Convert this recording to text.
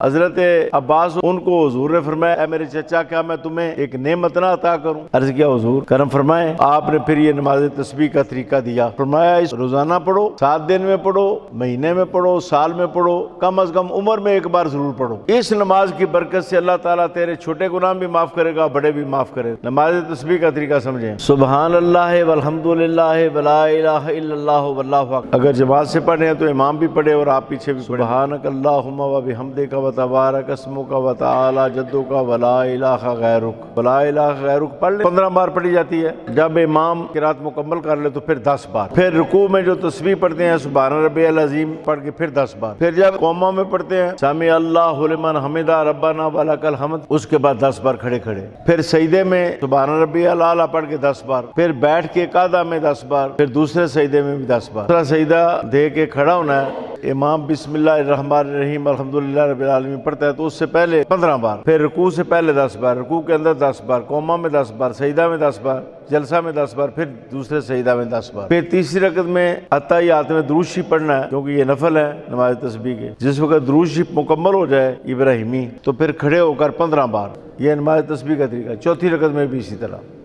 حضرت عباس ان کو حضور نے فرمایا اے میرے چچا کیا میں تمہیں ایک نعمت نہ عطا کروں؟ عرض کیا حضور کرم فرمائیں۔ آپ نے پھر یہ نماز تسبیح کا طریقہ دیا، فرمایا اس روزانہ پڑھو، 7 دن میں پڑھو، مہینے میں پڑھو، سال میں پڑھو، کم از کم عمر میں ایک بار ضرور پڑھو۔ اس نماز کی برکت سے اللہ تعالیٰ تیرے چھوٹے گناہ بھی معاف کرے گا، بڑے بھی معاف کرے گا۔ نماز تسبیح کا طریقہ سمجھیں، سبحان اللہ والحمد للہ ولا الہ الا اللہ واللہ اکبر۔ اگر جماعت سے پڑھیں تو امام بھی پڑھے اور آپ پیچھے بھی پڑھیں۔ سبحانک اللہم وبحمدک وتبارک اسمک وتعالی جدک ولا الہ غیرک، ولا الہ غیرک پڑھ لیں، 15 بار پڑھی جاتی ہے۔ جب امام قرات مکمل کر لے تو پھر 10 بار، پھر رکوع میں جو تسبیح پڑھتے ہیں سبحان ربی العظیم پڑھ کے پھر 10 بار، پھر جب قوما میں پڑھتے ہیں سمع اللہ لمن حمدہ ربنا ولک الحمد، اس کے بعد 10 بار کھڑے کھڑے، پھر سجدے میں سبحان ربی الاعلی پڑھ کے 10 بار، پھر بیٹھ کے قعدہ میں 10 بار، پھر دوسرے سجدے میں بھی 10 بار۔ دوسرا سجدہ دے کے کھڑا ہونا ہے، امام بسم اللہ الرحمن الرحیم الحمدللہ رب العالمین پڑھتا ہے تو اس سے پہلے 15 بار، پھر رکوع سے پہلے 10 بار، رکوع کے اندر 10 بار، قوما میں 10 بار، سجدہ میں 10 بار، جلسہ میں 10 بار، پھر دوسرے سجدہ میں 10 بار، پھر تیسری رکعت میں اتحیات میں درود شریف پڑھنا ہے کیونکہ یہ نفل ہے نماز تسبیح کے۔ جس وقت درود شریف مکمل ہو جائے ابراہیمی تو پھر کھڑے ہو کر 15 بار، یہ نماز تسبیح کا طریقہ۔ چوتھی رکعت میں بھی اسی طرح۔